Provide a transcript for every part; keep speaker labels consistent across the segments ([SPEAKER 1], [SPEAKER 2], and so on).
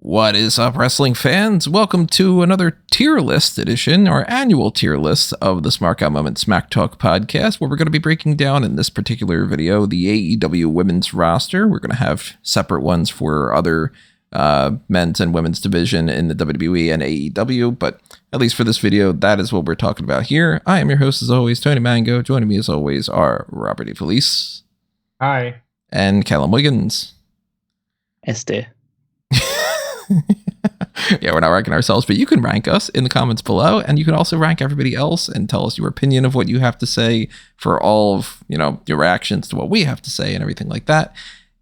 [SPEAKER 1] What is up, wrestling fans? Welcome to another tier list edition, our annual tier list of the Smark Smack Talk podcast, where we're going to be breaking down in this particular video the AEW women's roster. We're going to have separate ones for other men's and women's division in the WWE and AEW, but at least for this video, that is what we're talking about here. I am your host, as always, Tony Mango. Joining me, as always, are Robert DeFelice.
[SPEAKER 2] Hi.
[SPEAKER 1] And Callum Wiggins.
[SPEAKER 3] Este.
[SPEAKER 1] Yeah, we're not ranking ourselves, but you can rank us in the comments below, and you can also rank everybody else and tell us your opinion of what you have to say for all of, your reactions to what we have to say and everything like that.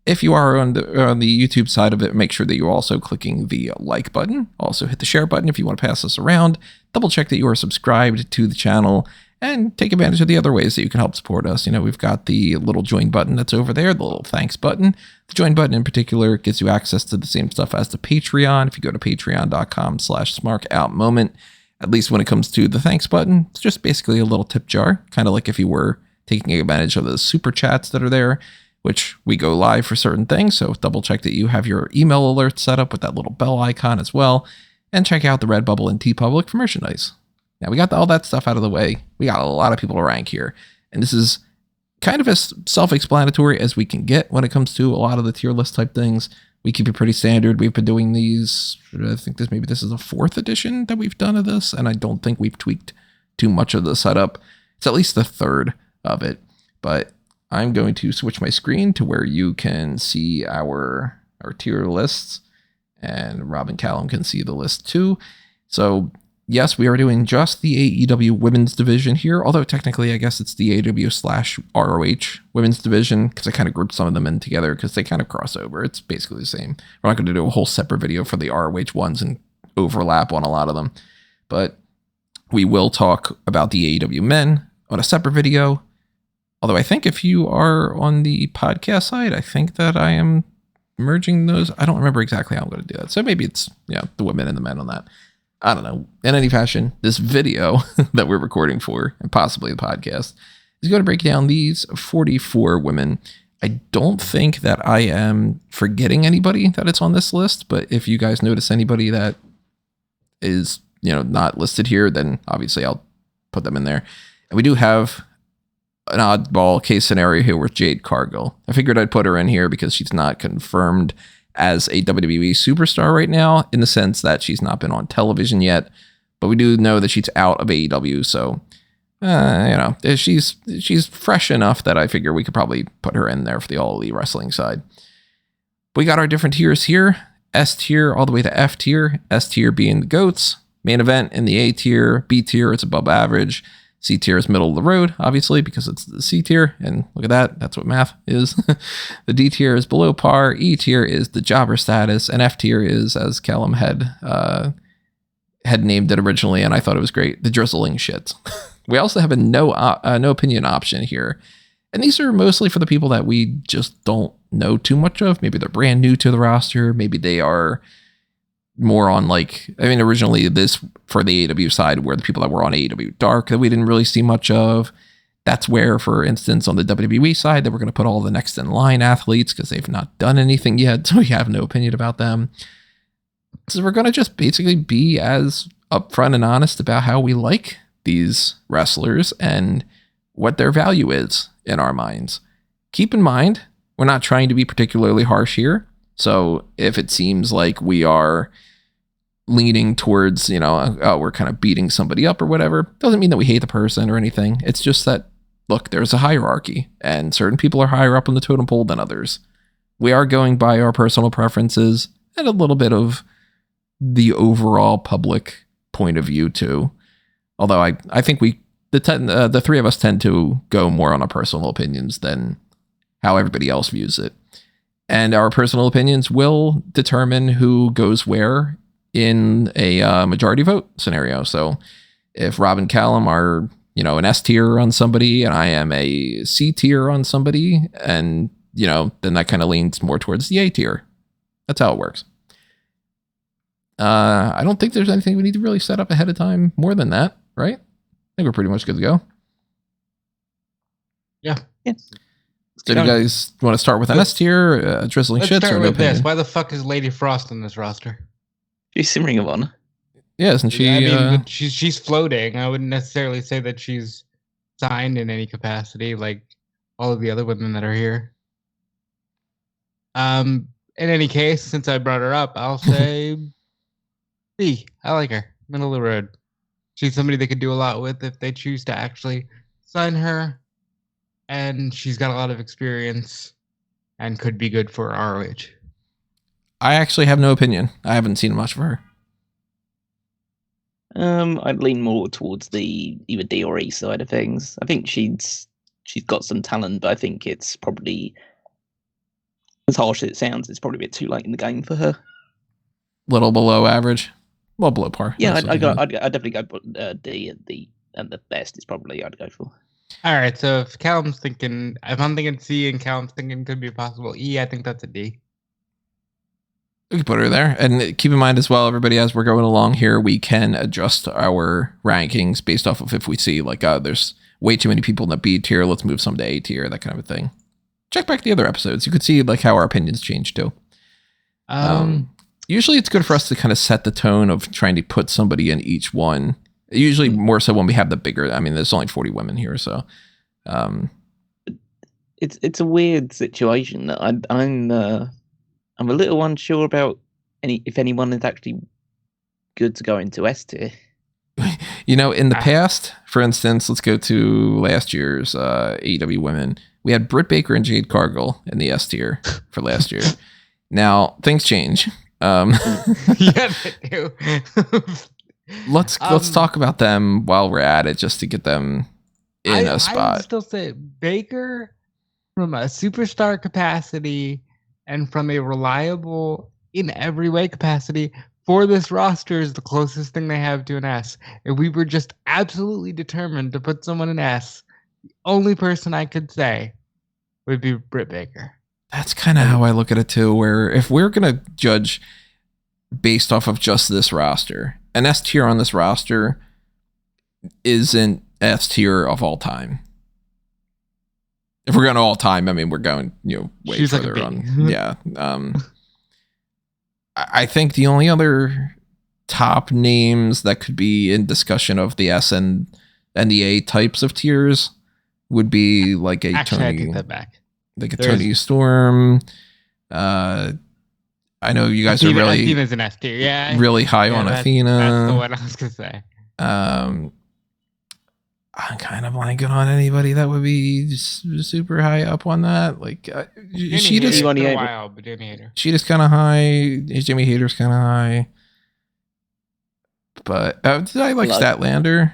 [SPEAKER 1] If you are on the YouTube side of it, make sure that you're also clicking the like button. Also hit the share button if you want to pass us around. Double check that you are subscribed to the channel and take advantage of the other ways that you can help support us. We've got the little join button that's over there, the little thanks button. The join button in particular gives you access to the same stuff as the Patreon. If you go to patreon.com/smarkoutmoment, at least when it comes to the thanks button, it's just basically a little tip jar, kind of like if you were taking advantage of the super chats that are there, which we go live for certain things. So double check that you have your email alerts set up with that little bell icon as well. And check out the Redbubble and TeePublic for merchandise. Now, we got all that stuff out of the way. We got a lot of people to rank here. And this is kind of as self-explanatory as we can get when it comes to a lot of the tier list type things. We keep it pretty standard. We've been doing these, I think this is the 4th edition that we've done of this, and I don't think we've tweaked too much of the setup. It's at least the 3rd of it. But I'm going to switch my screen to where you can see our tier lists, and Rob and Callum can see the list too. So yes, we are doing just the AEW women's division here, although technically I guess it's the AEW/ROH women's division, because I kind of grouped some of them in together because they kind of cross over. It's basically the same. We're not going to do a whole separate video for the ROH ones and overlap on a lot of them, but we will talk about the AEW men on a separate video. Although I think if you are on the podcast side, I think that I am merging those. I don't remember exactly how I'm going to do that. So maybe it's the women and the men on that. I don't know. In any fashion, this video that we're recording for, and possibly the podcast, is going to break down these 44 women. I don't think that I am forgetting anybody that it's on this list, but if you guys notice anybody that is, not listed here, then obviously I'll put them in there. And we do have an oddball case scenario here with Jade Cargill. I figured I'd put her in here because she's not confirmed as a WWE superstar right now, in the sense that she's not been on television yet, but we do know that she's out of AEW, so she's fresh enough that I figure we could probably put her in there for the All Elite Wrestling side. We got our different tiers here: S tier all the way to F tier. S tier being the GOATs, main event in the A tier. B tier it's above average. C tier is middle of the road, obviously, because it's the C tier, and look at that, that's what math is. The D tier is below par, E tier is the jobber status, and F tier is, as Callum had named it originally, and I thought it was great, the drizzling shit. We also have a no opinion option here, and these are mostly for the people that we just don't know too much of. Maybe they're brand new to the roster, maybe they are more on originally this for the AEW side were the people that were on AEW Dark that we didn't really see much of. That's where, for instance, on the WWE side, that we're going to put all the next in line athletes because they've not done anything yet, so we have no opinion about them. So we're going to just basically be as upfront and honest about how we like these wrestlers and what their value is in our minds. Keep in mind, we're not trying to be particularly harsh here. So if it seems like we are leaning towards, we're kind of beating somebody up or whatever, doesn't mean that we hate the person or anything. It's just that, look, there's a hierarchy and certain people are higher up on the totem pole than others. We are going by our personal preferences and a little bit of the overall public point of view too. Although I think the three of us tend to go more on our personal opinions than how everybody else views it. And our personal opinions will determine who goes where in a majority vote scenario. So if Rob and Callum are, an S tier on somebody and I am a C tier on somebody, and, then that kind of leans more towards the A tier. That's how it works. I don't think there's anything we need to really set up ahead of time more than that, right? I think we're pretty much good to go.
[SPEAKER 2] Yeah.
[SPEAKER 1] So do you guys want to start with an S tier, drizzling shits, or no opinion?
[SPEAKER 2] Why the fuck is Lady Frost on this roster?
[SPEAKER 3] She's in Ring of Honor.
[SPEAKER 1] Yeah, isn't she?
[SPEAKER 2] I mean, but she's floating. I wouldn't necessarily say that she's signed in any capacity like all of the other women that are here. In any case, since I brought her up, I'll say B. I like her. Middle of the road. She's somebody they could do a lot with if they choose to actually sign her. And she's got a lot of experience and could be good for ROH.
[SPEAKER 1] I actually have no opinion. I haven't seen much of her.
[SPEAKER 3] I'd lean more towards the either D or E side of things. I think she's got some talent, but I think it's probably, as harsh as it sounds, it's probably a bit too late in the game for her.
[SPEAKER 1] Little below average, well below par.
[SPEAKER 3] Yeah, I'd definitely go D and the best is probably I'd go for.
[SPEAKER 2] All right, so if I'm thinking C and Callum's thinking could be a possible E, I think that's a D.
[SPEAKER 1] We can put her there. And keep in mind as well, everybody, as we're going along here, we can adjust our rankings based off of if we see like, there's way too many people in the B tier. Let's move some to A tier, that kind of a thing. Check back the other episodes. You could see like how our opinions change too. Usually it's good for us to kind of set the tone of trying to put somebody in each one. Usually more so when we have the bigger, I mean, there's only 40 women here. So
[SPEAKER 3] it's a weird situation that I'm a little unsure about if anyone is actually good to go into S tier.
[SPEAKER 1] You know, in the past, for instance, let's go to last year's AEW Women. We had Britt Baker and Jade Cargill in the S tier for last year. Now things change.
[SPEAKER 2] Yeah, they do.
[SPEAKER 1] Let's talk about them while we're at it, just to get them in a spot.
[SPEAKER 2] I would still say Baker from a superstar capacity and from a reliable in every way capacity for this roster is the closest thing they have to an S. If we were just absolutely determined to put someone in S, the only person I could say would be Britt Baker.
[SPEAKER 1] That's kind of how I look at it too, where if we're going to judge based off of just this roster, an S tier on this roster isn't S tier of all time. If we're going all time, I mean, we're going, way
[SPEAKER 2] She's
[SPEAKER 1] further
[SPEAKER 2] like
[SPEAKER 1] on. Yeah. I think the only other top names that could be in discussion of the S and the A types of tiers would be like a
[SPEAKER 2] Actually,
[SPEAKER 1] Tony.
[SPEAKER 2] I take that back.
[SPEAKER 1] Like a Tony Storm. I know you guys are really
[SPEAKER 2] Athena's an S tier. Yeah,
[SPEAKER 1] really high on Athena.
[SPEAKER 2] That's the one I was gonna say.
[SPEAKER 1] I'm kind of blanking on anybody that would be super high up on that. Like she just
[SPEAKER 2] kind
[SPEAKER 1] of high. Jimmy Hater's kind of high. But I like Statlander.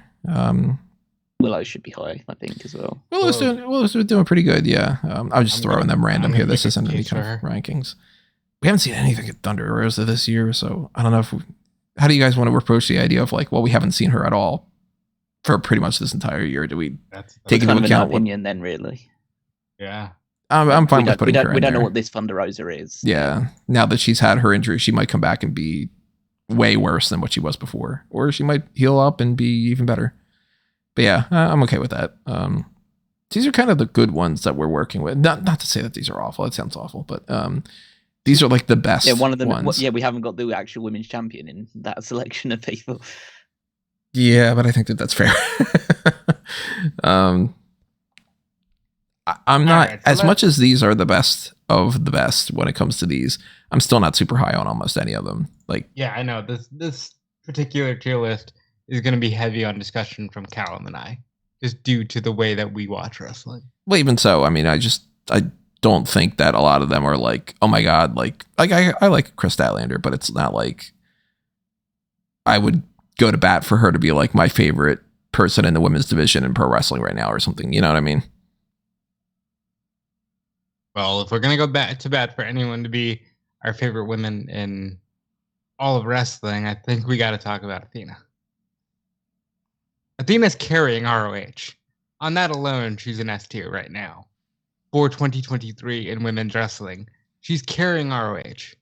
[SPEAKER 3] Willow should be high, I think, as well.
[SPEAKER 1] Willow's doing pretty good. Yeah, I was just throwing them random here. This isn't any kind of rankings. We haven't seen anything at Thunder Rosa this year, so I don't know how do you guys want to approach the idea of like, well, we haven't seen her at all for pretty much this entire year. Do we take into account
[SPEAKER 3] opinion then, really?
[SPEAKER 2] Yeah.
[SPEAKER 1] I'm fine with putting her in.
[SPEAKER 3] We don't know what this Thunder Rosa is.
[SPEAKER 1] Yeah. Now that she's had her injury, she might come back and be way worse than what she was before. Or she might heal up and be even better. But yeah, I'm okay with that. These are kind of the good ones that we're working with. Not to say that these are awful. It sounds awful, but these are like the best.
[SPEAKER 3] Yeah, one of them.
[SPEAKER 1] Ones.
[SPEAKER 3] We haven't got the actual women's champion in that selection of people.
[SPEAKER 1] Yeah, but I think that's fair. I'm not as much as these are the best of the best when it comes to these. I'm still not super high on almost any of them. Like,
[SPEAKER 2] yeah, I know this particular tier list is going to be heavy on discussion from Callum and I, just due to the way that we watch wrestling.
[SPEAKER 1] Well, even so, I mean, I don't think that a lot of them are like, oh my god, like I like Chris Statlander, but it's not like I would go to bat for her to be like my favorite person in the women's division in pro wrestling right now or something. You know what I mean?
[SPEAKER 2] Well, if we're going to go back to bat for anyone to be our favorite women in all of wrestling, I think we got to talk about Athena. Athena's carrying ROH. On that alone, she's an S tier right now. For 2023 in women's wrestling, she's carrying ROH.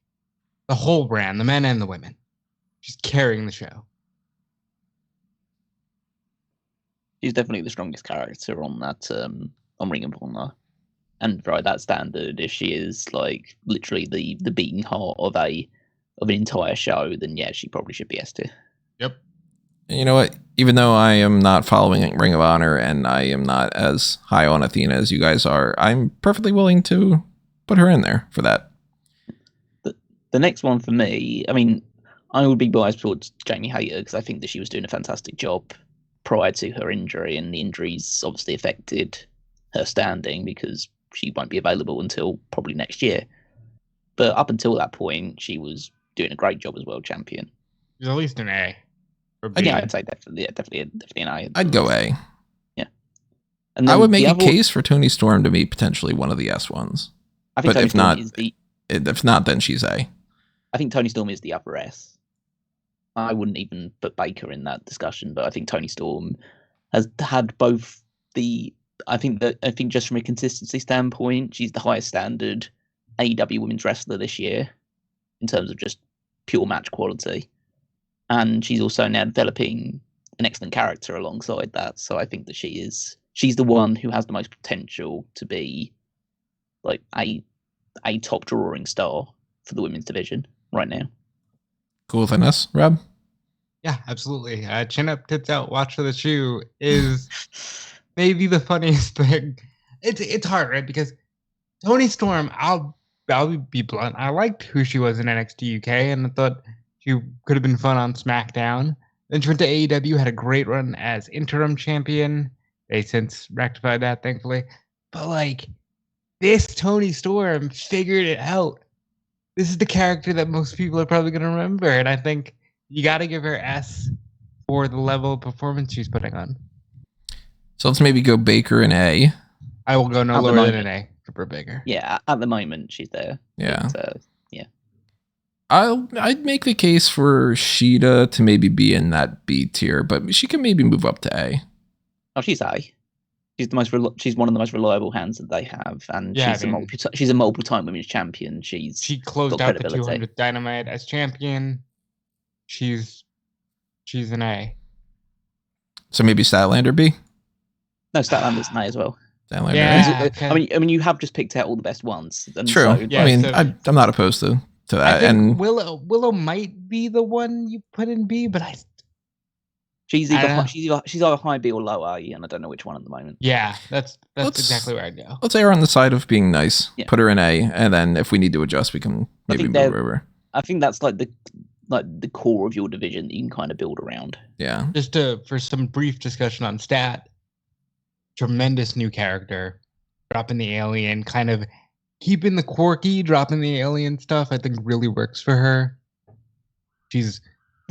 [SPEAKER 2] The whole brand, the men and the women. She's carrying the show.
[SPEAKER 3] She's definitely the strongest character on that on Ring of Honor. And by that standard, if she is like literally the beating heart of a of an entire show, then yeah, she probably should be S tier.
[SPEAKER 2] Yep.
[SPEAKER 1] You know what? Even though I am not following Ring of Honor and I am not as high on Athena as you guys are, I'm perfectly willing to put her in there for that.
[SPEAKER 3] The next one for me, I mean, I would be biased towards Jamie Hayter because I think that she was doing a fantastic job prior to her injury, and the injuries obviously affected her standing because she won't be available until probably next year. But up until that point, she was doing a great job as world champion.
[SPEAKER 2] She's at least an A.
[SPEAKER 3] Yeah, I'd say definitely an A.
[SPEAKER 1] I'd go A.
[SPEAKER 3] Yeah. And
[SPEAKER 1] I would make a case for Toni Storm to be potentially one of the S ones.
[SPEAKER 3] I think
[SPEAKER 1] but
[SPEAKER 3] if
[SPEAKER 1] not, then she's A.
[SPEAKER 3] I think Toni Storm is the upper S. I wouldn't even put Baker in that discussion, but I think Toni Storm has had both I think just from a consistency standpoint, she's the highest standard AEW women's wrestler this year in terms of just pure match quality. And she's also now developing an excellent character alongside that. So I think that she's the one who has the most potential to be like a top drawing star for the women's division right now.
[SPEAKER 1] Cool with us, Rob?
[SPEAKER 2] Yeah, absolutely. Chin up, tits out, watch for the shoe is maybe the funniest thing. It's hard, right? Because Toni Storm, I'll be blunt. I liked who she was in NXT UK, and I thought she could have been fun on SmackDown. Then she went to AEW, had a great run as interim champion. They since rectified that, thankfully. But like, this Toni Storm figured it out. This is the character that most people are probably going to remember, and I think you got to give her S for the level of performance she's putting on.
[SPEAKER 1] So let's maybe go Baker and A.
[SPEAKER 2] I will go no lower than an A for Britt Baker.
[SPEAKER 3] Yeah, at the moment she's there.
[SPEAKER 1] Yeah.
[SPEAKER 3] But, yeah.
[SPEAKER 1] I'd make the case for Sheeta to maybe be in that B tier, but she can maybe move up to A.
[SPEAKER 3] Oh, she's A. She's one of the most reliable hands that they have, and
[SPEAKER 2] Yeah,
[SPEAKER 3] she's a multiple-time women's champion. She
[SPEAKER 2] closed out the 200th Dynamite as champion. She's an A.
[SPEAKER 1] So maybe Statlander B.
[SPEAKER 3] No, Statlander's an A as well.
[SPEAKER 1] Statlander.
[SPEAKER 2] Yeah,
[SPEAKER 1] A.
[SPEAKER 2] okay.
[SPEAKER 3] I mean, you have just picked out all the best ones. And
[SPEAKER 1] True.
[SPEAKER 3] So,
[SPEAKER 2] Yeah,
[SPEAKER 1] I mean,
[SPEAKER 2] so-
[SPEAKER 1] I'm not opposed to that.
[SPEAKER 2] I think
[SPEAKER 1] And
[SPEAKER 2] Willow might be the one you put in B, but
[SPEAKER 3] she's either high B or low A, and I don't know which one at the moment.
[SPEAKER 2] yeah, that's exactly where I'd go.
[SPEAKER 1] let's err on the side of being nice.
[SPEAKER 3] Yeah.
[SPEAKER 1] Put her in A, and then if we need to adjust, we can maybe move her over.
[SPEAKER 3] I think that's like the core of your division that you can kind of build around.
[SPEAKER 1] Yeah.
[SPEAKER 2] Just for some brief discussion on Stat, tremendous new character, dropping the alien, kind of keeping the quirky, dropping the alien stuff. I think really works for her. She's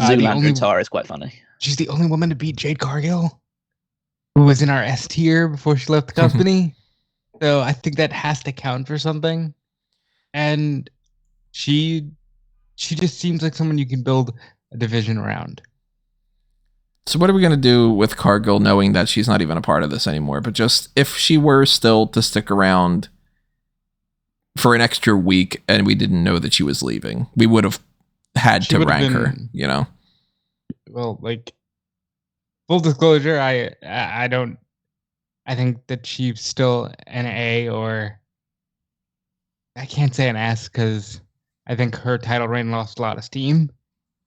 [SPEAKER 3] Zoolander attire is quite funny.
[SPEAKER 2] She's the only woman to beat Jade Cargill, who was in our S tier before she left the company. So I think that has to count for something. And she just seems like someone you can build a division around.
[SPEAKER 1] So what are we going to do with Cargill, knowing that she's not even a part of this anymore? But just if she were still to stick around for an extra week and we didn't know that she was leaving, we would have had to rank her, you know?
[SPEAKER 2] Well, like, full disclosure, I think that she's still an A, or I can't say an S because I think her title reign lost a lot of steam.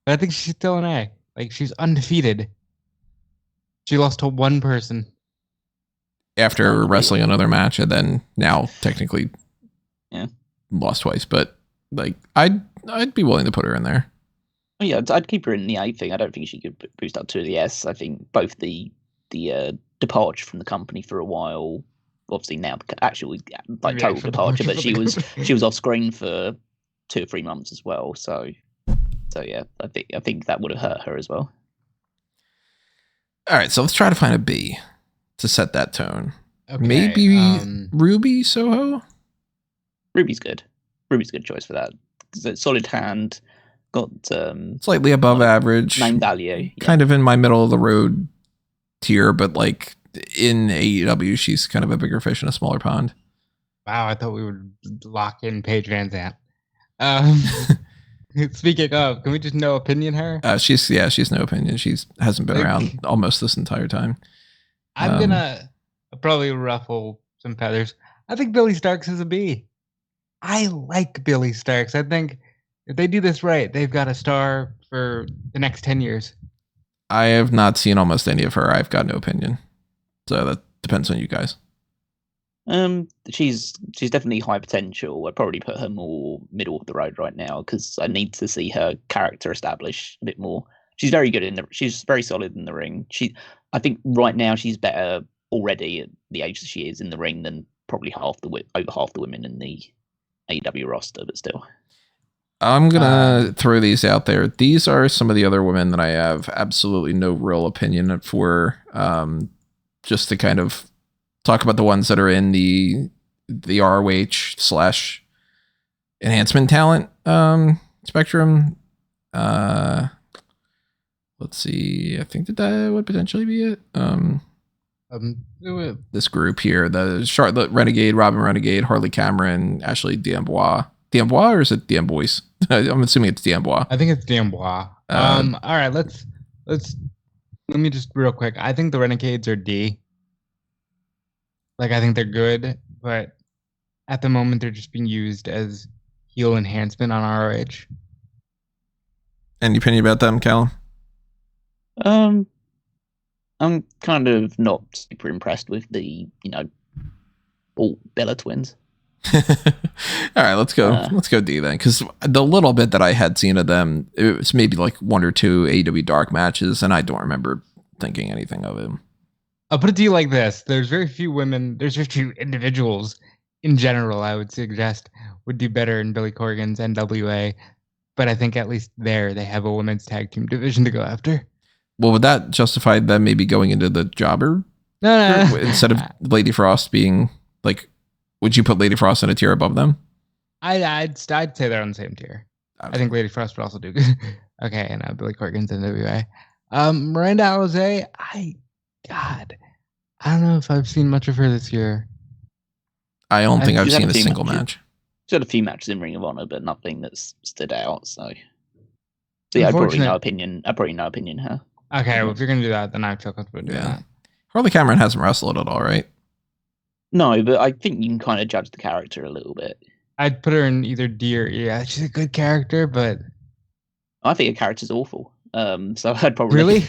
[SPEAKER 2] But I think she's still an A. Like, she's undefeated. She lost to one person.
[SPEAKER 1] After wrestling another match, and then now technically lost twice. But like, I'd be willing to put her in there.
[SPEAKER 3] Oh, yeah, I'd keep her in the A thing. I don't think she could boost up to the S. I think both the departure from the company for a while, obviously now actually like total departure, but she was off screen for 2 or 3 months as well. So yeah, I think that would have hurt her as well.
[SPEAKER 1] All right, so let's try to find a B to set that tone.
[SPEAKER 2] Okay,
[SPEAKER 1] Maybe Ruby Soho?
[SPEAKER 3] Ruby's good. Ruby's a good choice for that. It's a solid hand, got
[SPEAKER 1] Slightly above average.
[SPEAKER 3] name value. Yeah.
[SPEAKER 1] Kind of in my middle of the road tier, but like in AEW, she's kind of a bigger fish in a smaller pond.
[SPEAKER 2] Wow, I thought we would lock in Paige Van Zandt. Speaking of, can we just no opinion her?
[SPEAKER 1] She's no opinion. She hasn't been around almost this entire time.
[SPEAKER 2] I'm gonna probably ruffle some feathers. I think Billy Starks is a B. I like Billy Starks. I think If they do this right, they've got a star for the next 10 years.
[SPEAKER 1] I have not seen almost any of her. I've got no opinion. So that depends on you guys.
[SPEAKER 3] She's definitely high potential. I'd probably put her more middle of the road right now because I need to see her character established a bit more. She's very good she's very solid in the ring. I think right now she's better already at the age that she is in the ring than probably over half the women in the AEW roster, but still.
[SPEAKER 1] I'm going to throw these out there. These are some of the other women that I have absolutely no real opinion for, just to kind of talk about the ones that are in the ROH / enhancement talent spectrum. Let's see. I think that would potentially be it. This group here, the Charlotte Renegade, Robin Renegade, Harley Cameron, Ashley D'Amboise. D'Amboise, or is it D'Amboise? I'm assuming it's D'Amboise.
[SPEAKER 2] I think it's D'Amboise. All right, let me just real quick. I think the Renegades are D. Like, I think they're good, but at the moment they're just being used as heel enhancement on ROH.
[SPEAKER 1] Any opinion about them, Callum?
[SPEAKER 3] I'm kind of not super impressed with the, all Bella twins.
[SPEAKER 1] All right, let's go. Let's go D then, because the little bit that I had seen of them, it was maybe like 1 or 2 AEW Dark matches, and I don't remember thinking anything of them.
[SPEAKER 2] I'll put it to you like this: there's very few individuals in general I would suggest would do better in Billy Corgan's NWA, but I think at least there they have a women's tag team division to go after.
[SPEAKER 1] Well, would that justify them maybe going into the jobber?
[SPEAKER 2] No.
[SPEAKER 1] Instead of Lady Frost being like, would you put Lady Frost in a tier above them?
[SPEAKER 2] I'd say they're on the same tier. I think Lady Frost would also do good. Okay, and Billy Corgan's NWA. Miranda Alizé, I don't know if I've seen much of her this year.
[SPEAKER 1] I don't think I've seen a single match.
[SPEAKER 3] She's had a few matches in Ring of Honor, but nothing that's stood out. So yeah, I probably no opinion her.
[SPEAKER 2] Okay, well, if you're gonna do that, then I feel comfortable doing that.
[SPEAKER 1] Harley Cameron hasn't wrestled at all, right?
[SPEAKER 3] No, but I think you can kind of judge the character a little bit.
[SPEAKER 2] I'd put her in either D or E. She's a good character, but
[SPEAKER 3] I think her character's awful. So I'd probably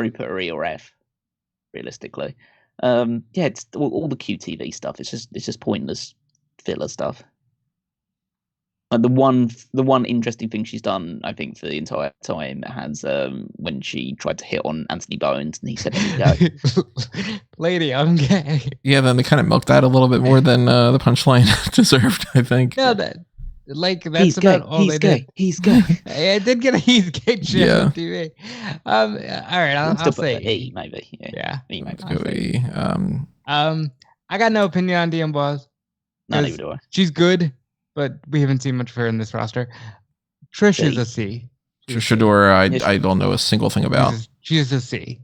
[SPEAKER 3] put her E or F, realistically. It's all the QTV stuff. It's just pointless filler stuff. Like the one interesting thing she's done, I think, for the entire time has when she tried to hit on Anthony Bowens and he said,
[SPEAKER 2] "Lady, I'm gay."
[SPEAKER 1] Yeah, then they kind of milked that a little bit more than the punchline deserved, I think.
[SPEAKER 2] No, that's about all they did.
[SPEAKER 3] He's gay.
[SPEAKER 2] I did get a he's gay shit on TV. All right, I'll say
[SPEAKER 3] E, maybe.
[SPEAKER 2] Yeah.
[SPEAKER 3] E, maybe.
[SPEAKER 1] Let's go E.
[SPEAKER 2] I got no opinion on D'Amboise.
[SPEAKER 3] No, neither do I.
[SPEAKER 2] She's good, but we haven't seen much of her in this roster. Trish is a C.
[SPEAKER 1] Trish Adora, I don't know a single thing about.
[SPEAKER 2] She's a C.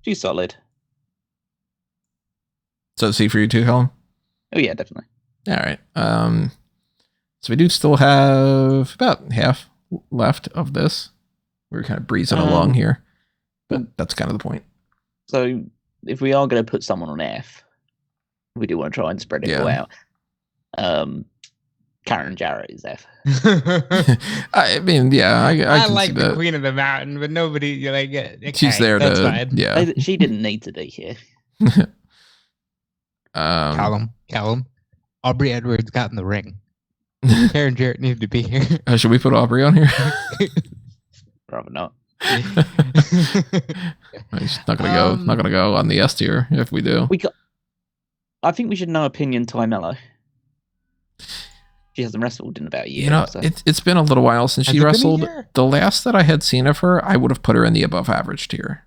[SPEAKER 3] She's solid.
[SPEAKER 1] So C for you too, Helen?
[SPEAKER 3] Oh yeah, definitely.
[SPEAKER 1] All right. So we do still have about half left of this. We're kind of breezing along here, but that's kind of the point.
[SPEAKER 3] So if we are going to put someone on F, we do want to try and spread it all out. Karen Jarrett is F.
[SPEAKER 1] I mean, yeah, I
[SPEAKER 2] like the Queen of the Mountain, but nobody okay,
[SPEAKER 1] she's there to
[SPEAKER 2] fine.
[SPEAKER 1] Yeah.
[SPEAKER 3] She didn't need to be here.
[SPEAKER 2] Callum, Aubrey Edwards got in the ring. Karen Jarrett needed to be here.
[SPEAKER 1] Should we put Aubrey on here?
[SPEAKER 3] Probably not.
[SPEAKER 1] He's not gonna go on the S tier if we do.
[SPEAKER 3] I think we should know opinion Ty Mello. She hasn't wrestled in about a year.
[SPEAKER 1] You know,
[SPEAKER 3] so.
[SPEAKER 1] it's been a little while since she wrestled. The last that I had seen of her, I would have put her in the above average tier.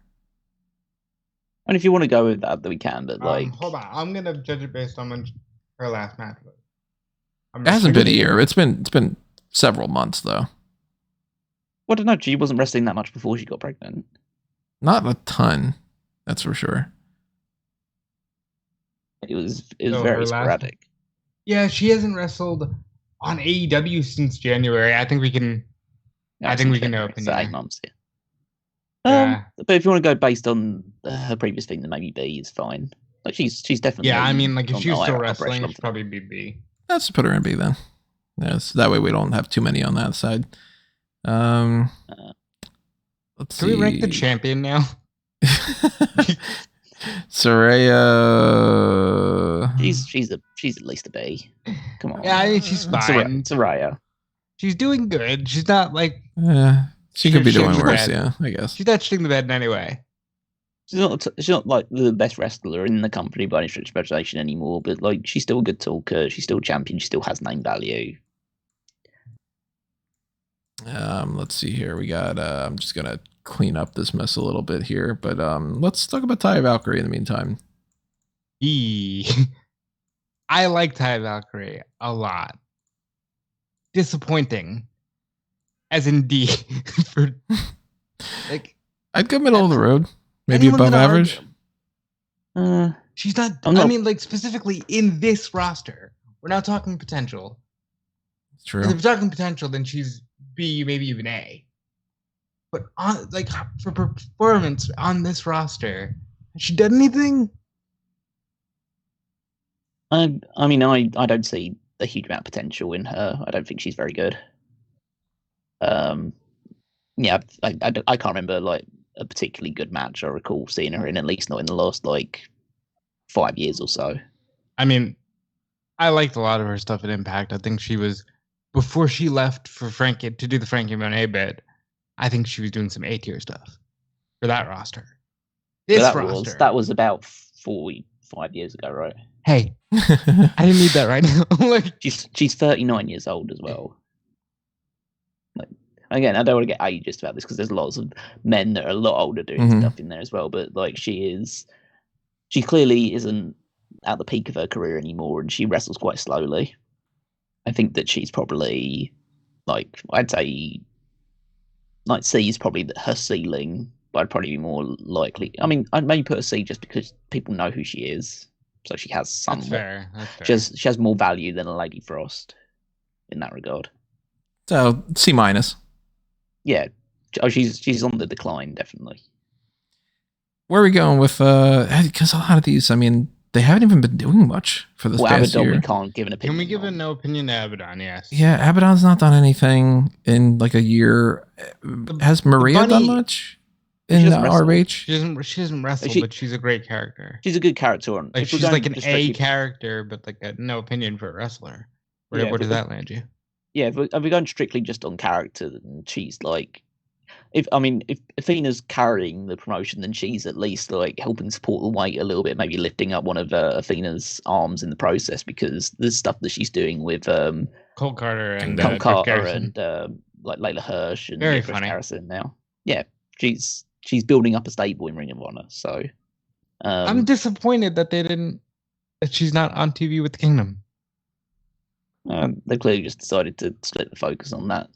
[SPEAKER 3] And if you want to go with that, then we can. But
[SPEAKER 2] hold on, I'm gonna judge it based on when her last match was.
[SPEAKER 1] It hasn't been a year. It's been several months though.
[SPEAKER 3] Well, I don't know. She wasn't wrestling that much before she got pregnant.
[SPEAKER 1] Not a ton, that's for sure.
[SPEAKER 3] It was very sporadic.
[SPEAKER 2] Yeah, she hasn't wrestled on AEW since January. I think we can. I think we can know opinion.
[SPEAKER 3] So 8 months. Yeah. But if you want to go based on her previous thing, then maybe B is fine. Like she's definitely.
[SPEAKER 2] Yeah, I mean, like if she was still wrestling, she'd probably be B.
[SPEAKER 1] Let's put her in B then. Yes, that way we don't have too many on that side. Let's
[SPEAKER 2] Can
[SPEAKER 1] see.
[SPEAKER 2] we rank the champion now?
[SPEAKER 1] Saraya.
[SPEAKER 3] She's at least a B. Come on.
[SPEAKER 2] Yeah, I mean, she's fine.
[SPEAKER 3] Saraya.
[SPEAKER 2] She's doing good. She's not like
[SPEAKER 1] She could be
[SPEAKER 2] shitting
[SPEAKER 1] doing
[SPEAKER 2] the
[SPEAKER 1] worse.
[SPEAKER 2] bed.
[SPEAKER 1] Yeah, I guess.
[SPEAKER 2] She's not shitting the bed in any way.
[SPEAKER 3] She's not like the best wrestler in the company by any stretch of imagination anymore, but like she's still a good talker. She's still champion. She still has name value.
[SPEAKER 1] Let's see here. We got. I'm just gonna clean up this mess a little bit here, but let's talk about Taya Valkyrie in the meantime.
[SPEAKER 2] I like Taya Valkyrie a lot. Disappointing, as in D. For like,
[SPEAKER 1] I'd go middle of the road, maybe above average.
[SPEAKER 2] She's not. I mean, like specifically in this roster, we're not talking potential.
[SPEAKER 1] It's true.
[SPEAKER 2] If we're talking potential, then she's B, maybe even A. But on like for performance on this roster, has she done anything?
[SPEAKER 3] I mean, I don't see a huge amount of potential in her. I don't think she's very good. Yeah, I can't remember like a particularly good match I recall seeing her in, at least not in the last like 5 years or so.
[SPEAKER 2] I mean, I liked a lot of her stuff at Impact. I think she was, before she left for Frankie to do the Frankie Monet bit, I think she was doing some A-tier stuff for that roster.
[SPEAKER 3] That was about 5 years ago, right?
[SPEAKER 2] Hey, I didn't need that right now. Like,
[SPEAKER 3] she's 39 years old as well. Like, again, I don't want to get ageist about this because there's lots of men that are a lot older doing stuff in there as well. But like, she clearly isn't at the peak of her career anymore, and she wrestles quite slowly. I think that she's probably like, I'd say like C is probably her ceiling, but I'd probably be more likely. I mean, I'd maybe put a C just because people know who she is. So she has some.
[SPEAKER 2] That's fair. That's fair.
[SPEAKER 3] She has more value than a Lady Frost in that regard.
[SPEAKER 1] So C minus.
[SPEAKER 3] Yeah. Oh, she's on the decline, definitely.
[SPEAKER 1] Where are we going with because a lot of these, I mean, they haven't even been doing much for this past
[SPEAKER 3] Abaddon,
[SPEAKER 1] year.
[SPEAKER 3] we can't give an opinion.
[SPEAKER 2] Can we give a no opinion to Abaddon? Yes.
[SPEAKER 1] Yeah, Abaddon's not done anything in like a year. Has Maria done much in ROH?
[SPEAKER 2] She doesn't wrestle, but she's a great character.
[SPEAKER 3] She's a good character.
[SPEAKER 2] Like she's like an A character, but like a no opinion for a wrestler. Where does that land you?
[SPEAKER 3] Yeah, if we're going strictly just on character, then she's like, if Athena's carrying the promotion, then she's at least like helping support the weight a little bit, maybe lifting up one of Athena's arms in the process, because the stuff that she's doing with
[SPEAKER 2] Colt Carter and
[SPEAKER 3] like Layla Hirsch and
[SPEAKER 2] Very
[SPEAKER 3] Chris
[SPEAKER 2] funny.
[SPEAKER 3] Harrison now. Yeah, she's building up a stable in Ring of Honor. So
[SPEAKER 2] I'm disappointed that she's not on TV with the Kingdom.
[SPEAKER 3] They clearly just decided to split the focus on that.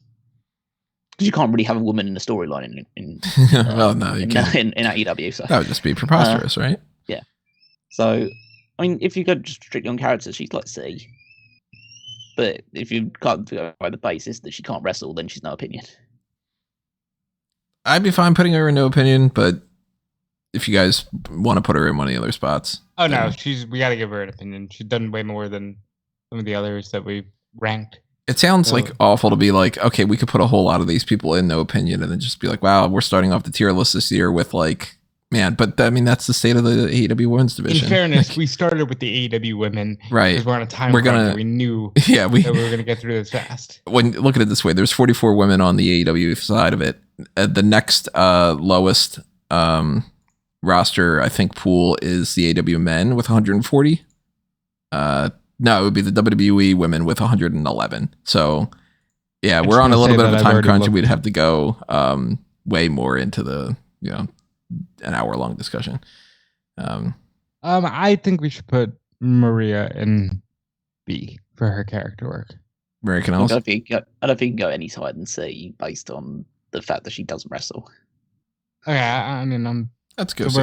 [SPEAKER 3] Because you can't really have a woman in the storyline in
[SPEAKER 1] well, no, you can't.
[SPEAKER 3] In AEW. So
[SPEAKER 1] that would just be preposterous, right?
[SPEAKER 3] Yeah. So, I mean, if you go just strictly on characters, she's like C. But if you can't go by the basis that she can't wrestle, then she's no opinion.
[SPEAKER 1] I'd be fine putting her in no opinion, but if you guys want to put her in one of the other spots.
[SPEAKER 2] Oh no, we gotta give her an opinion. She's done way more than some of the others that we ranked.
[SPEAKER 1] It sounds like awful to be like, okay, we could put a whole lot of these people in no opinion and then just be like, wow, we're starting off the tier list this year with like, man, but I mean, that's the state of the AEW women's division.
[SPEAKER 2] In fairness, we started with the AEW women.
[SPEAKER 1] Right.
[SPEAKER 2] Because we're on a time frame we knew that we were going to get through this fast.
[SPEAKER 1] When look at it this way, there's 44 women on the AEW side of it. The next lowest roster, I think, pool is the AEW men with 140. No, it would be the WWE women with 111. So, yeah, we're on a little bit of a time crunch, and we'd have to go way more into the, an hour-long discussion.
[SPEAKER 2] I think we should put Maria in B for her character work.
[SPEAKER 1] Maria Kanellis?
[SPEAKER 3] I don't think you can go any higher than C based on the fact that she doesn't wrestle.
[SPEAKER 2] Okay, I mean,
[SPEAKER 1] that's good.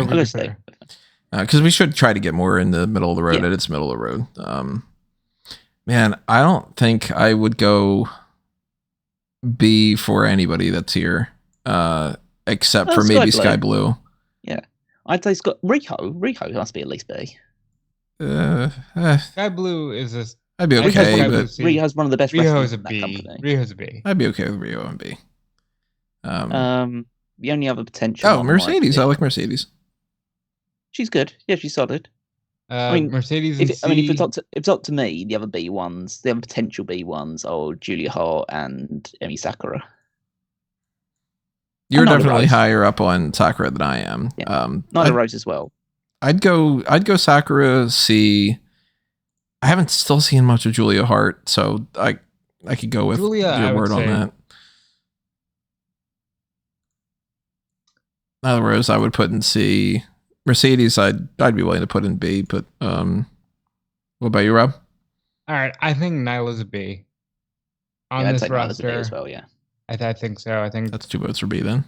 [SPEAKER 2] Because
[SPEAKER 1] we should try to get more in the middle of the road. And it's middle of the road. Man, I don't think I would go B for anybody that's here, except for maybe Sky Blue.
[SPEAKER 3] Yeah, I'd say Rico. Rico must be at least B.
[SPEAKER 2] Sky Blue is a.
[SPEAKER 1] I'd be okay, but
[SPEAKER 3] Riho's one of the best.
[SPEAKER 2] Riho's a B. Riho's a B.
[SPEAKER 1] I'd be okay with Rio and B.
[SPEAKER 3] The only other potential one
[SPEAKER 1] Mercedes.
[SPEAKER 3] might
[SPEAKER 1] I
[SPEAKER 3] be-
[SPEAKER 1] like Mercedes.
[SPEAKER 3] She's good. Yeah, she's solid. I mean,
[SPEAKER 2] Mercedes and
[SPEAKER 3] if it's
[SPEAKER 2] C.
[SPEAKER 3] up to me, the other potential B ones are Julia Hart and Emi Sakura.
[SPEAKER 1] You're
[SPEAKER 3] And Nyla
[SPEAKER 1] definitely
[SPEAKER 3] Rose.
[SPEAKER 1] higher up on Sakura than I am.
[SPEAKER 3] Yeah. Nyla Rose as well.
[SPEAKER 1] I'd go Sakura, C. I haven't still seen much of Julia Hart, so I could go with
[SPEAKER 2] Julia,
[SPEAKER 1] your
[SPEAKER 2] I would
[SPEAKER 1] word on
[SPEAKER 2] say.
[SPEAKER 1] that. Nyla Rose, I would put in C. Mercedes, I'd be willing to put in B. But what about you, Rob?
[SPEAKER 2] All right, I think Nyla's a B. On
[SPEAKER 3] I'd
[SPEAKER 2] this
[SPEAKER 3] say Nyla's a B
[SPEAKER 2] roster,
[SPEAKER 3] as well. Yeah.
[SPEAKER 2] I think so. I think
[SPEAKER 1] That's 2 votes for B then.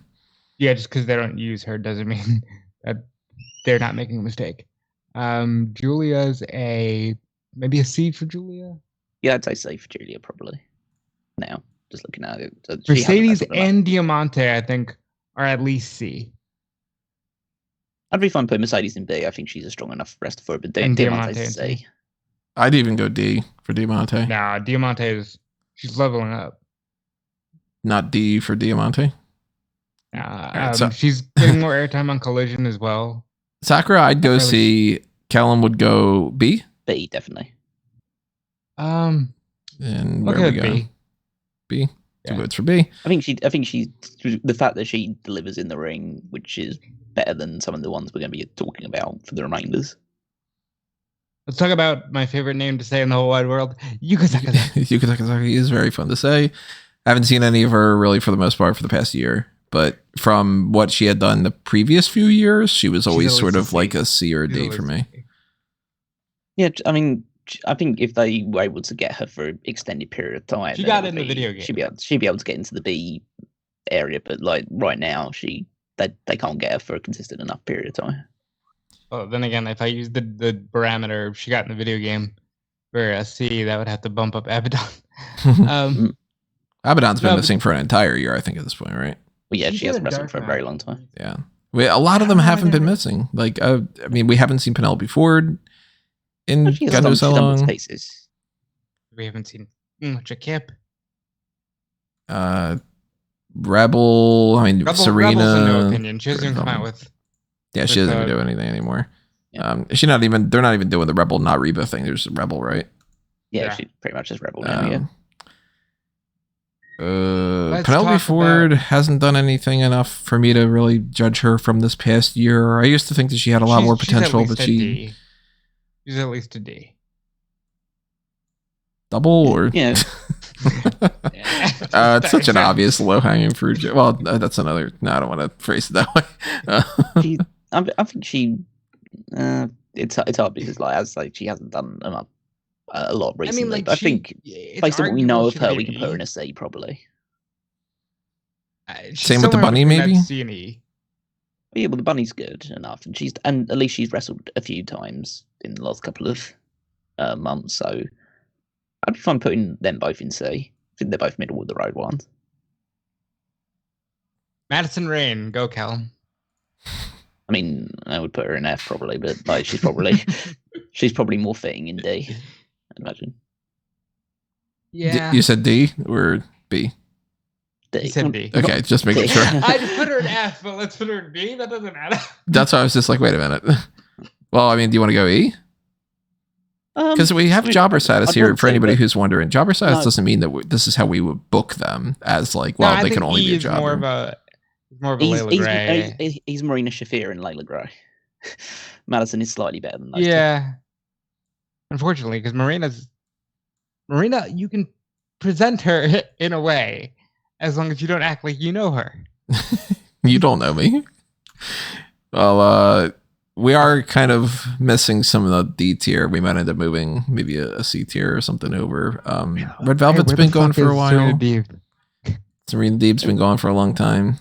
[SPEAKER 2] yeah, just because they don't use her doesn't mean that they're not making a mistake. Julia's maybe a C for Julia.
[SPEAKER 3] Yeah, I'd say C for Julia probably. Now, just looking at it, she hasn't
[SPEAKER 2] Mercedes
[SPEAKER 3] wrestled enough.
[SPEAKER 2] and Diamante, I think, are at least C.
[SPEAKER 3] I'd be fine putting Mercedes in B. I think she's a strong enough wrestler for it, but
[SPEAKER 2] And
[SPEAKER 3] Diamante's
[SPEAKER 2] Diamante
[SPEAKER 3] a
[SPEAKER 2] in
[SPEAKER 3] C.
[SPEAKER 2] C.
[SPEAKER 1] I'd even go D for Diamante.
[SPEAKER 2] Nah, Diamante she's leveling up.
[SPEAKER 1] Not D for Diamante. Alright, so-
[SPEAKER 2] She's getting more airtime on Collision as well.
[SPEAKER 1] Sakura, I'd go
[SPEAKER 2] Really-
[SPEAKER 1] C. Callum would go B.
[SPEAKER 3] B, definitely.
[SPEAKER 1] And where
[SPEAKER 2] Okay,
[SPEAKER 1] are we going?
[SPEAKER 2] B.
[SPEAKER 1] B. 2
[SPEAKER 2] Yeah.
[SPEAKER 1] votes for B.
[SPEAKER 3] I think she's the fact that she delivers in the ring, which is better than some of the ones we're going to be talking about for the remainders.
[SPEAKER 2] Let's talk about my favorite name to say in the whole wide world, Yuka Sakazaki.
[SPEAKER 1] Yuka Sakazaki is very fun to say. I haven't seen any of her really for the most part for the past year, but from what she had done the previous few years, she was always sort of like a C or a D for me.
[SPEAKER 3] Yeah, I mean, I think if they were able to get her for an extended period of time,
[SPEAKER 2] She
[SPEAKER 3] then
[SPEAKER 2] got
[SPEAKER 3] it
[SPEAKER 2] in
[SPEAKER 3] would
[SPEAKER 2] the video game.
[SPEAKER 3] She'd be able to get into the B area, but like right now, they can't get her for a consistent enough period of time.
[SPEAKER 2] Well, then again, if I use the parameter she got in the video game for a C, that would have to bump up Abaddon.
[SPEAKER 1] Abaddon's been
[SPEAKER 2] No,
[SPEAKER 1] missing for an entire year, I think, at this point, right?
[SPEAKER 3] Well, yeah,
[SPEAKER 2] She's
[SPEAKER 3] she hasn't
[SPEAKER 2] got a
[SPEAKER 3] wrestled for a
[SPEAKER 2] dark
[SPEAKER 3] very
[SPEAKER 2] match.
[SPEAKER 3] long time.
[SPEAKER 1] Yeah. A lot of them
[SPEAKER 2] I don't know
[SPEAKER 1] haven't
[SPEAKER 2] why
[SPEAKER 1] been
[SPEAKER 2] they're-
[SPEAKER 1] missing. Like, I mean, we haven't seen Penelope Ford in
[SPEAKER 3] She's
[SPEAKER 1] God
[SPEAKER 3] done,
[SPEAKER 1] knows
[SPEAKER 3] she's
[SPEAKER 1] how
[SPEAKER 3] done bits and
[SPEAKER 1] long.
[SPEAKER 3] pieces.
[SPEAKER 2] We haven't seen much of Kip.
[SPEAKER 1] Rebel, I mean, Serena.
[SPEAKER 2] Rebel's in no opinion. She hasn't come out with.
[SPEAKER 1] Yeah, she doesn't even do anything anymore. They're not even doing the Rebel, not Reba thing. There's a Rebel, right?
[SPEAKER 3] Yeah, she's pretty much just Rebel now, yeah.
[SPEAKER 2] Let's
[SPEAKER 1] Penelope
[SPEAKER 2] talk
[SPEAKER 1] Ford
[SPEAKER 2] about-
[SPEAKER 1] hasn't done anything enough for me to really judge her from this past year. I used to think that she had a lot more potential, but
[SPEAKER 2] she's at least a D.
[SPEAKER 1] double or
[SPEAKER 3] Yeah.
[SPEAKER 1] it's such an obvious low hanging fruit. Well, that's another. No, I don't want to phrase it that way.
[SPEAKER 3] I think she. It's hard because she hasn't done a lot recently. But I think based on what we know of her, we can put her in a C probably.
[SPEAKER 1] Same with the bunny, maybe?
[SPEAKER 2] C and E.
[SPEAKER 3] Yeah, well, the bunny's good enough, and at least she's wrestled a few times in the last couple of months. So I'd be fine putting them both in C. I think they're both middle of the road ones.
[SPEAKER 2] Madison Rain, go Callum.
[SPEAKER 3] I mean, I would put her in F probably, but like she's probably more fitting in D. I'd imagine.
[SPEAKER 2] Yeah.
[SPEAKER 1] You said D or B?
[SPEAKER 3] D.
[SPEAKER 2] He said D.
[SPEAKER 1] Okay, just making sure.
[SPEAKER 2] I'd put her in F, but let's put her in B. That doesn't matter.
[SPEAKER 1] That's why I was just like, wait a minute. Well, I mean, do you want to go E? Because we have jobber status
[SPEAKER 3] I'd
[SPEAKER 1] here.
[SPEAKER 3] want
[SPEAKER 1] For
[SPEAKER 3] to,
[SPEAKER 1] anybody
[SPEAKER 3] but-
[SPEAKER 1] who's wondering, jobber status
[SPEAKER 3] No.
[SPEAKER 1] doesn't mean that this is how we would book them as like,
[SPEAKER 2] No,
[SPEAKER 1] well,
[SPEAKER 2] I
[SPEAKER 1] they
[SPEAKER 2] think
[SPEAKER 1] can only
[SPEAKER 2] E
[SPEAKER 1] be a
[SPEAKER 2] is
[SPEAKER 1] jobber.
[SPEAKER 2] more of a Layla Gray.
[SPEAKER 3] He's Marina Shafir and Layla Gray. Madison is slightly better than those two.
[SPEAKER 2] Yeah. Unfortunately, because Marina, you can present her in a way as long as you don't act like you know her.
[SPEAKER 1] You don't know me. Well, we are kind of missing some of the D tier. We might end up moving maybe a C tier or something over. Red Velvet's been going for a while. Serena Deeb's been going for a long time.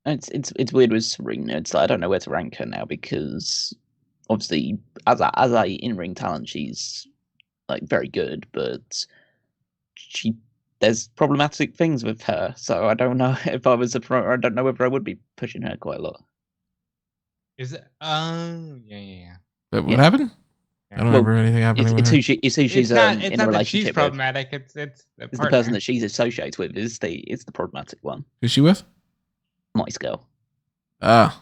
[SPEAKER 3] It's weird with Serena. It's like, I don't know where to rank her now because obviously as a in-ring talent, she's like very good, but there's problematic things with her. So I don't know if I was I don't know whether I would be pushing her quite a lot.
[SPEAKER 2] Is it? Yeah.
[SPEAKER 1] But what happened? I don't remember anything happening with her.
[SPEAKER 3] It's who she's
[SPEAKER 2] it's not
[SPEAKER 3] in a
[SPEAKER 2] that
[SPEAKER 3] relationship
[SPEAKER 2] she's
[SPEAKER 3] with.
[SPEAKER 2] problematic. It's the
[SPEAKER 3] It's the
[SPEAKER 2] partner.
[SPEAKER 3] person that she's associated with is the problematic one.
[SPEAKER 1] Who's she with?
[SPEAKER 3] Nice girl.
[SPEAKER 1] Well,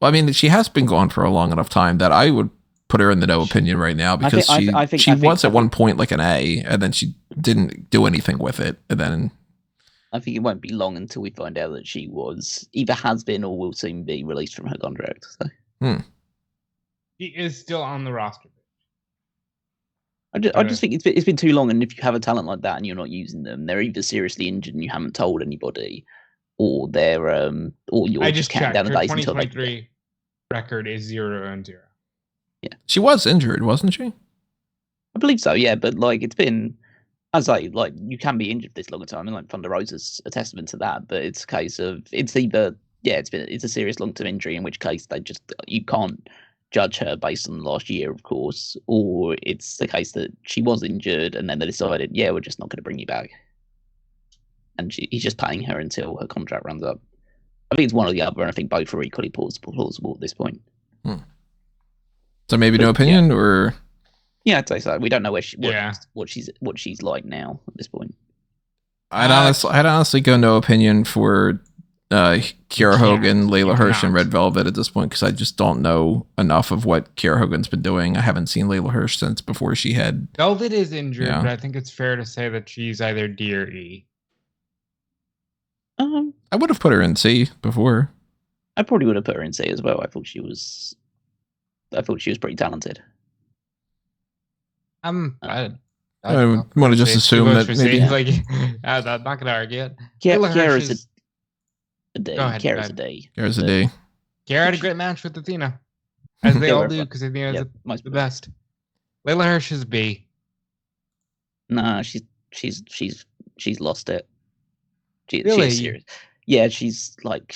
[SPEAKER 1] I mean, she has been gone for a long enough time that I would put her in the no opinion right now because she was at one point like an A, and then she didn't do anything with it, and then
[SPEAKER 3] I think it won't be long until we find out that she was either has been or will soon be released from her contract. So.
[SPEAKER 2] She is still on the roster.
[SPEAKER 3] I just think it's been too long, and if you have a talent like that and you're not using them, they're either seriously injured and you haven't told anybody, or they're or you're just counting down the days until they.
[SPEAKER 2] 2023 record is 0-0.
[SPEAKER 3] Yeah,
[SPEAKER 1] she was injured, wasn't she?
[SPEAKER 3] I believe so. Yeah, but like it's been, as I say, like you can be injured this long a time, and like Thunder Rosa's a testament to that. But it's a case of it's either it's a serious long term injury, in which case you can't judge her based on last year, of course, or it's the case that she was injured and then they decided, we're just not going to bring you back, and he's just paying her until her contract runs up. I think it's one or the other, and I think both are equally plausible at this point.
[SPEAKER 1] So maybe no opinion, or
[SPEAKER 3] I'd say so. We don't know what she's like now at this point.
[SPEAKER 1] I'd honestly go no opinion for Kiera Hogan, Layla Hirsch, and Red Velvet at this point because I just don't know enough of what Kiera Hogan's been doing. I haven't seen Layla Hirsch since before she had.
[SPEAKER 2] Velvet is injured, but I think it's fair to say that she's either D or E.
[SPEAKER 1] I would have put her in C before.
[SPEAKER 3] I probably would have put her in C as well. I thought she was pretty talented.
[SPEAKER 2] I
[SPEAKER 1] want to just assume that maybe
[SPEAKER 2] I'm not going to argue it.
[SPEAKER 3] Kiera's a D. Kiera's a D.
[SPEAKER 1] Kiera's a D.
[SPEAKER 2] Kiera had a great match with Athena, as they all do, because Athena's the best. Layla Hirsch is B.
[SPEAKER 3] Nah, she's lost it.
[SPEAKER 2] Really?
[SPEAKER 3] She's serious. Yeah, she's like.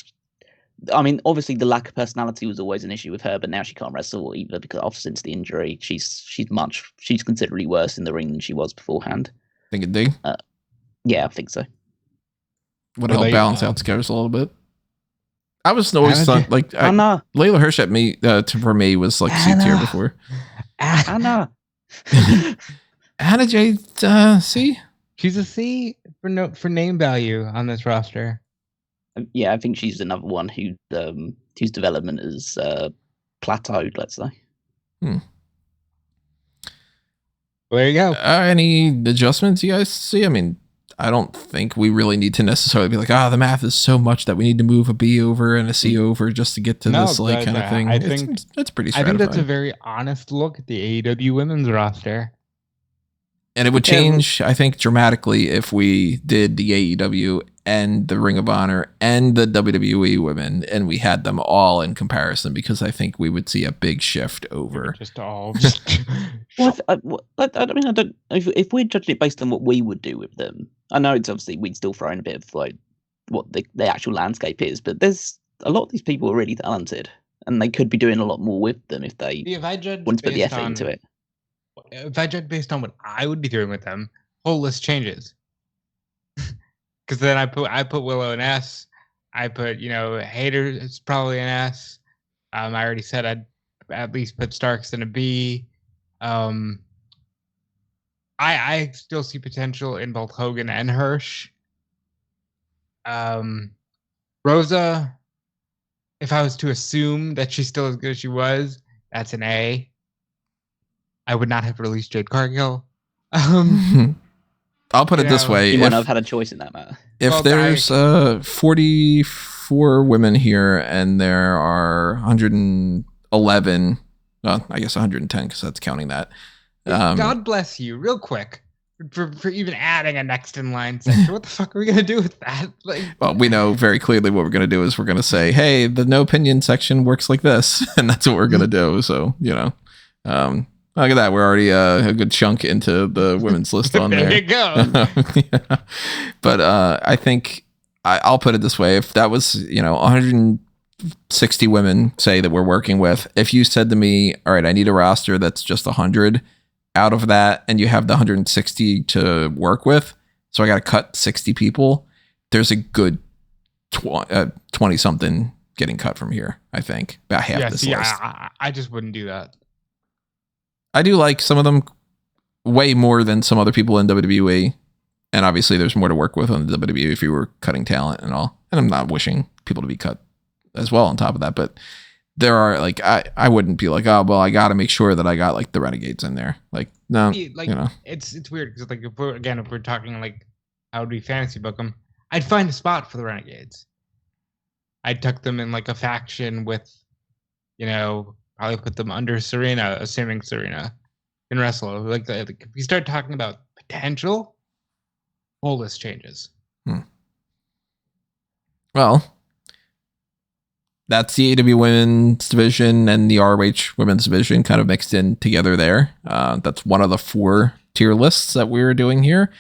[SPEAKER 3] I mean, obviously the lack of personality was always an issue with her, but now she can't wrestle either because since the injury, she's considerably worse in the ring than she was beforehand.
[SPEAKER 1] Think a D?
[SPEAKER 3] Yeah, I think so.
[SPEAKER 1] Would help balance out Scares a little bit. I was always thought like Layla Hirsch at me for me was like C tier before.
[SPEAKER 3] Anna
[SPEAKER 1] Jade C.
[SPEAKER 2] She's a C for name value on this roster.
[SPEAKER 3] Yeah, I think she's another one whose development is plateaued. Let's say.
[SPEAKER 2] Well, there you go.
[SPEAKER 1] Any adjustments you guys see? I mean, I don't think we really need to necessarily be like, the math is so much that we need to move a B over and a C over just to get to this kind of thing.
[SPEAKER 2] I think
[SPEAKER 1] it's pretty stratifying.
[SPEAKER 2] I think that's a very honest look at the AEW women's roster.
[SPEAKER 1] And it would change, I think, dramatically if we did the AEW and the Ring of Honor and the WWE women and we had them all in comparison, because I think we would see a big shift over.
[SPEAKER 2] Just all.
[SPEAKER 3] Well, I mean, I don't. If we're judging it based on what we would do with them, I know it's obviously we'd still throw in a bit of like what the actual landscape is, but there's a lot of these people are really talented, and they could be doing a lot more with them if they want to put the effort into it.
[SPEAKER 2] If I judge based on what I would be doing with them, whole list changes. Because then I put Willow in S. I put Hater is probably an S. I already said I'd at least put Starks in a B. I still see potential in both Hogan and Hirsch. Rosa, if I was to assume that she's still as good as she was, that's an A. I would not have released Jade Cargill.
[SPEAKER 1] I'll put it this way.
[SPEAKER 3] You wouldn't have had a choice in that matter.
[SPEAKER 1] If there's 44 women here and there are 111, well, I guess 110 because that's counting that.
[SPEAKER 2] God bless you, real quick, for even adding a next in line section. What the fuck are we going to do with that?
[SPEAKER 1] Well, we know very clearly what we're going to do is we're going to say, hey, the no opinion section works like this. And that's what we're going to do. So, look at that. We're already a good chunk into the women's list on there.
[SPEAKER 2] There you go.
[SPEAKER 1] Yeah. But I think I'll put it this way. If that was, 160 women, say, that we're working with, if you said to me, all right, I need a roster that's just 100 out of that, and you have the 160 to work with, so I got to cut 60 people, there's a good 20-something getting cut from here, I think. About half this list.
[SPEAKER 2] I just wouldn't do that.
[SPEAKER 1] I do like some of them way more than some other people in WWE. And obviously there's more to work with on the WWE if you were cutting talent and all. And I'm not wishing people to be cut as well on top of that. But there are like, I wouldn't be like, oh, well, I got to make sure that I got like the Renegades in there. Like, no,
[SPEAKER 2] like,
[SPEAKER 1] you know,
[SPEAKER 2] it's weird because like if we're talking like how would we fantasy book them, I'd find a spot for the Renegades. I'd tuck them in like a faction with, you know, probably put them under Serena, assuming Serena can wrestle. Like if we start talking about potential, whole list changes.
[SPEAKER 1] Well, that's the AEW women's division and the ROH women's division kind of mixed in together there. That's one of the 4 tier lists that we're doing here.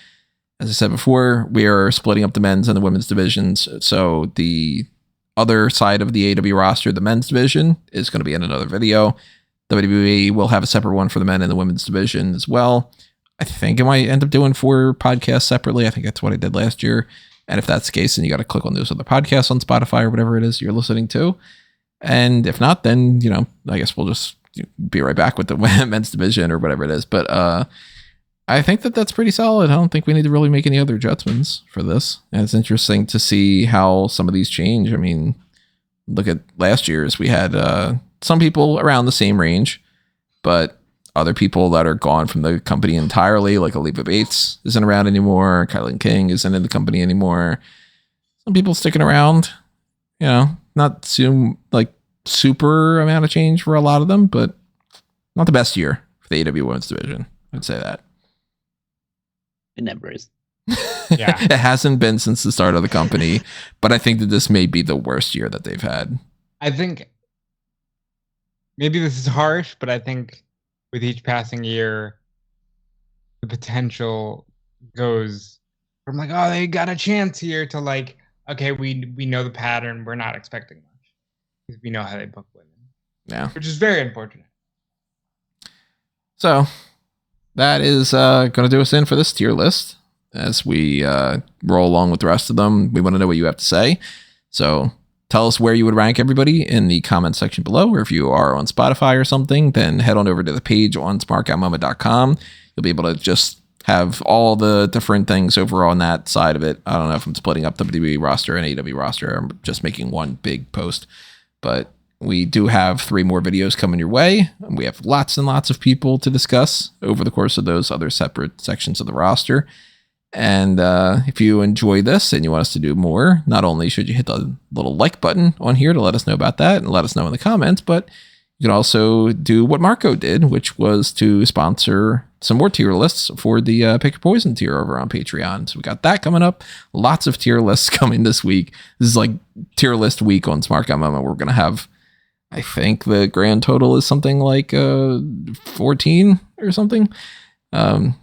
[SPEAKER 1] As I said before, we are splitting up the men's and the women's divisions. So the other side of the AEW roster, the men's division, is going to be in another video. WWE will have a separate one for the men and the women's division as well. I think I might end up doing 4 podcasts separately. I think that's what I did last year. And if that's the case, then you got to click on those other podcasts on Spotify or whatever it is you're listening to. And if not, then, you know, I guess we'll just be right back with the men's division or whatever it is. But I think that that's pretty solid. I don't think we need to really make any other adjustments for this. And it's interesting to see how some of these change. I mean, look at last year's. We had some people around the same range, but other people that are gone from the company entirely, like Aliva Bates isn't around anymore. Kylan King isn't in the company anymore. Some people sticking around, you know, not super amount of change for a lot of them, but not the best year for the AEW Women's Division. I'd say that.
[SPEAKER 3] It never is.
[SPEAKER 2] Yeah.
[SPEAKER 1] It hasn't been since the start of the company, but I think that this may be the worst year that they've had.
[SPEAKER 2] I think maybe this is harsh, but I think with each passing year, the potential goes from like, oh, they got a chance here to like, okay, we know the pattern. We're not expecting much because we know how they book women.
[SPEAKER 1] Yeah.
[SPEAKER 2] Which is very unfortunate.
[SPEAKER 1] So that is going to do us in for this tier list. As we roll along with the rest of them, we want to know what you have to say. So tell us where you would rank everybody in the comment section below, or if you are on Spotify or something, then head on over to the page on smarkoutmoment.com. You'll be able to just have all the different things over on that side of it. I don't know if I'm splitting up the WWE roster and AEW roster. I'm just making one big post. But we do have 3 more videos coming your way. And we have lots and lots of people to discuss over the course of those other separate sections of the roster. And if you enjoy this and you want us to do more, not only should you hit the little like button on here to let us know about that and let us know in the comments, but you can also do what Marco did, which was to sponsor some more tier lists for the Pick Your Poison tier over on Patreon. So we got that coming up. Lots of tier lists coming this week. This is like tier list week on Smark Moment. We're going to have, I think the grand total is something like 14 or something. So,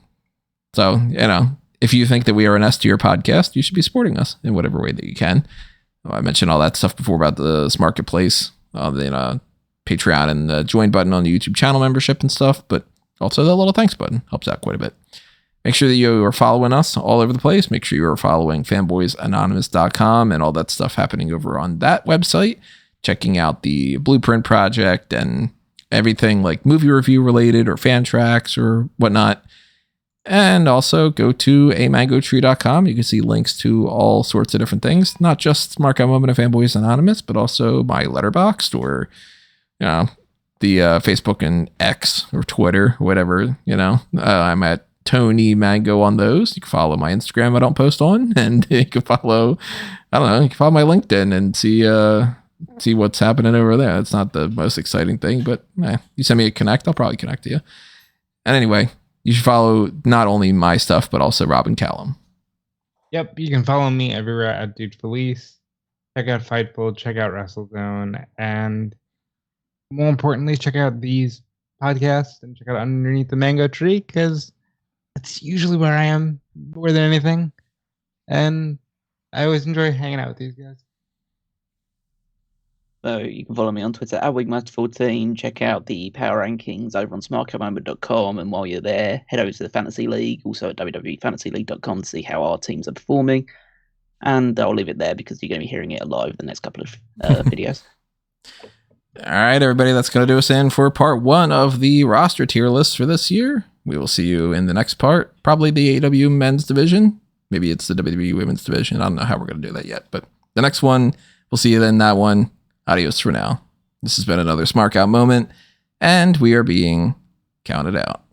[SPEAKER 1] you know, if you think that we are an S tier podcast, you should be supporting us in whatever way that you can. I mentioned all that stuff before about the Marketplace, the Patreon and the join button on the YouTube channel membership and stuff, but also the little thanks button helps out quite a bit. Make sure that you are following us all over the place. Make sure you are following fanboysanonymous.com and all that stuff happening over on that website. Checking out the Blueprint Project and everything like movie review related or fan tracks or whatnot. And also go to amangotree.com. You can see links to all sorts of different things, not just Mark Out Moment of Fanboys Anonymous, but also my Letterboxd or, you know, the Facebook and X or Twitter, whatever, you know. I'm at Tony Mango on those. You can follow my Instagram I don't post on, and you can follow, I don't know, you can follow my LinkedIn and see what's happening over there. It's not the most exciting thing, but you send me a connect, I'll probably connect to you. And anyway, you should follow not only my stuff, but also Robin Callum.
[SPEAKER 2] Yep, you can follow me everywhere at Dude Felice. Check out Fightful, check out WrestleZone, and more importantly, check out these podcasts and check out Underneath the Mango Tree, because that's usually where I am more than anything. And I always enjoy hanging out with these guys.
[SPEAKER 3] So you can follow me on Twitter at Wigmaster14. Check out the power rankings over on smartcomoment.com. And while you're there, head over to the Fantasy League, also at www.fantasyleague.com to see how our teams are performing. And I'll leave it there because you're going to be hearing it live the next couple of videos.
[SPEAKER 1] All right, everybody, that's going to do us in for part 1 of the roster tier list for this year. We will see you in the next part, probably the AEW men's division. Maybe it's the WWE women's division. I don't know how we're going to do that yet, but the next one, we'll see you in that one. Adios for now. This has been another Smark Out moment, and we are being counted out.